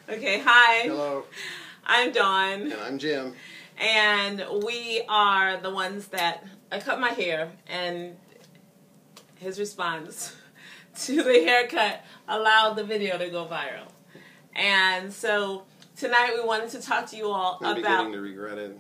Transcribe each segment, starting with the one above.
Okay, hi. Hello. I'm Dawn. And I'm Jim. And we are the ones that I cut my hair, and his response to the haircut allowed the video to go viral. And so tonight we wanted to talk to you all I'm about... beginning to regret it.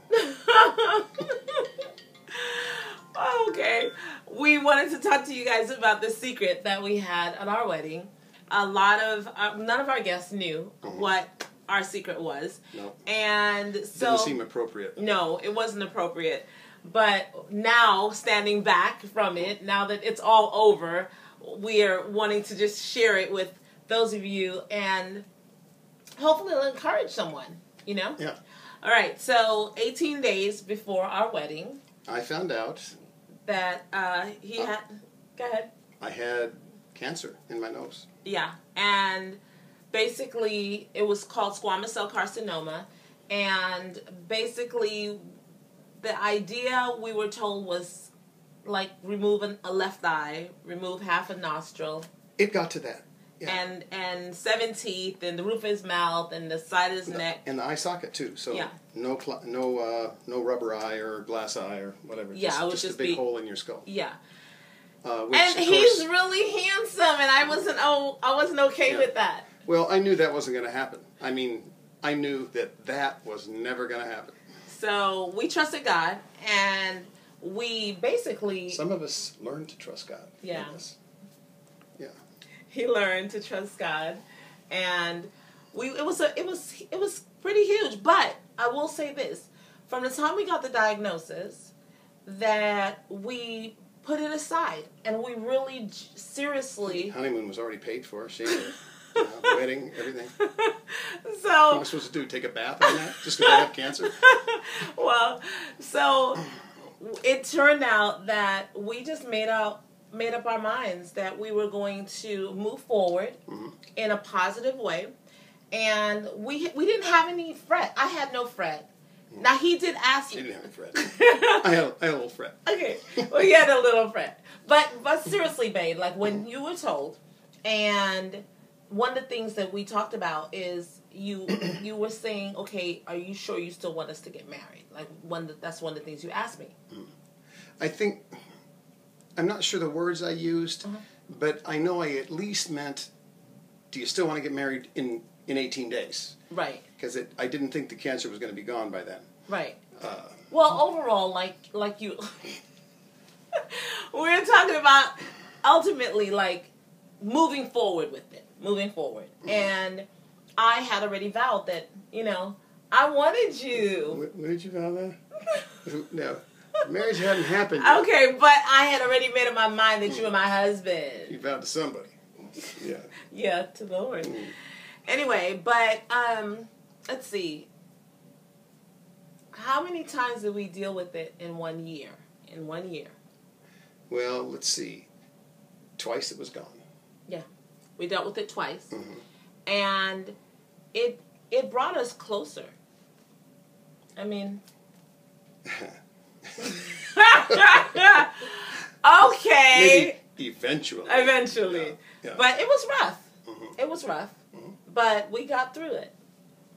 Okay. We wanted to talk to you guys about the secret that we had at our wedding. None of our guests knew what our secret was. No. And so... Didn't seem appropriate. No, it wasn't appropriate. But now, standing back from it, now that it's all over, we are wanting to just share it with those of you, and hopefully it'll encourage someone, you know? Yeah. All right, so 18 days before our wedding... I found out... that he had... Go ahead. I had cancer in my nose. Yeah, and basically it was called squamous cell carcinoma, and basically the idea we were told was like remove a left eye, remove half a nostril. It got to that. Yeah. And 7 teeth, and the roof of his mouth, and the side of his neck. And the eye socket too, so yeah. no rubber eye or glass eye or whatever. Yeah, just, just a big hole in your skull. Yeah. Which, and he's really handsome, and I wasn't okay with that. Well, I knew that wasn't going to happen. I mean, I knew that was never going to happen. So we trusted God, and we basically... Some of us learned to trust God. Yeah. Yeah. He learned to trust God, and it was pretty huge. But I will say this: from the time we got the diagnosis, that we put it aside, and we really seriously... Honeymoon was already paid for. Wedding, everything. So... What am I supposed to do? Take a bath on that? Just because I have cancer? Well, so it turned out that we just made up our minds that we were going to move forward in a positive way, and we didn't have any fret. I had no fret. Now, he did ask me. You didn't have a fret. I had a little fret. Okay. Well, he had a little fret. But seriously, babe, like when you were told, and one of the things that we talked about is you were saying, okay, are you sure you still want us to get married? Like, that's one of the things you asked me. I think, I'm not sure the words I used, but I know I at least meant, do you still want to get married in 18 days? Right. Because I didn't think the cancer was going to be gone by then. Right. Well, overall, like you, we're talking about ultimately like moving forward with it, and I had already vowed that, I wanted you. When did you vow that? No, marriage hadn't happened yet. Okay, but I had already made up my mind that you were my husband. You vowed to somebody. Yeah. Yeah, to the Lord. Anyway, but let's see. How many times did we deal with it in 1 year? Well, let's see. Twice it was gone. Yeah. We dealt with it twice. And it brought us closer. I mean... Okay. Maybe eventually. Yeah. But it was rough. It was rough. But we got through it.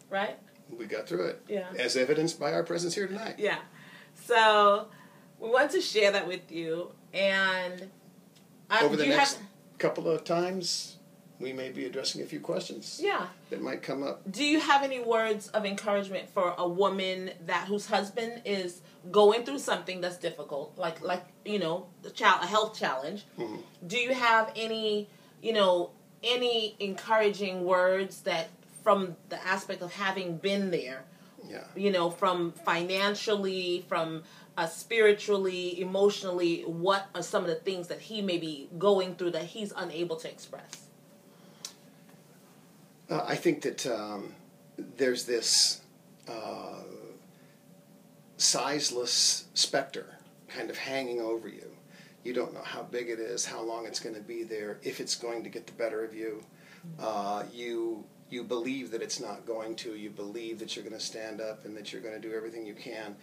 Right? We got through it. Yeah. As evidenced by our presence here tonight. Yeah. So we want to share that with you, and over the next couple of times we may be addressing a few questions that might come up. Do you have any words of encouragement for a woman whose husband is going through something that's difficult, like a health challenge? Do you have any encouraging words that from the aspect of having been there? Yeah. From financially, from spiritually, emotionally, what are some of the things that he may be going through that he's unable to express? I think that there's this sizeless specter kind of hanging over you. You don't know how big it is, how long it's going to be there, if it's going to get the better of you. You believe that it's not going to. You believe that you're going to stand up and that you're going to do everything you can,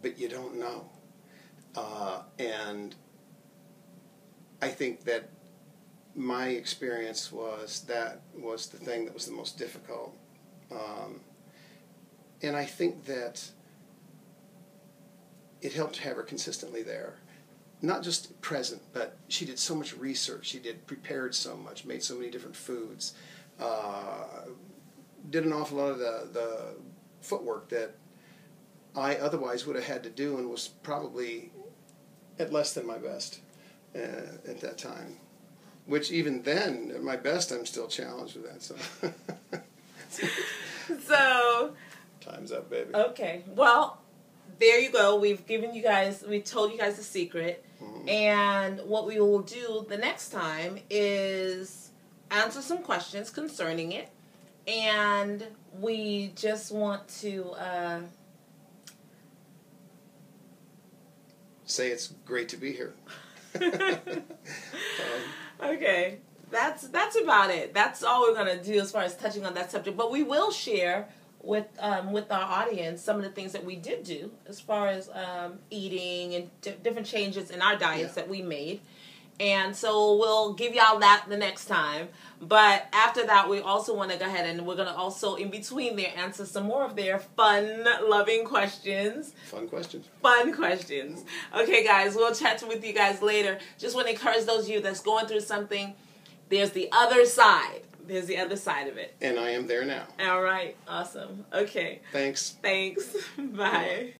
but you don't know. And I think that my experience was the thing that was the most difficult. And I think that it helped to have her consistently there. Not just present, but she did so much research. She prepared so much, made so many different foods, did an awful lot of the footwork that I otherwise would have had to do, and was probably at less than my best at that time. Which even then, at my best, I'm still challenged with that. So time's up, baby. Okay. Well, there you go. We told you guys the secret. Mm-hmm. And what we will do the next time is answer some questions concerning it. And we just want to say it's great to be here. Okay. That's about it. That's all we're going to do as far as touching on that subject. But we will share with our audience some of the things that we did do as far as eating and different changes in our diets that we made. And so we'll give y'all that the next time. But after that, we also want to go ahead and we're going to also, in between there, answer some more of their fun, loving questions. Fun questions. Fun questions. Okay, guys, we'll chat with you guys later. Just want to encourage those of you that's going through something, there's the other side. There's the other side of it. And I am there now. All right. Awesome. Okay. Thanks. Bye.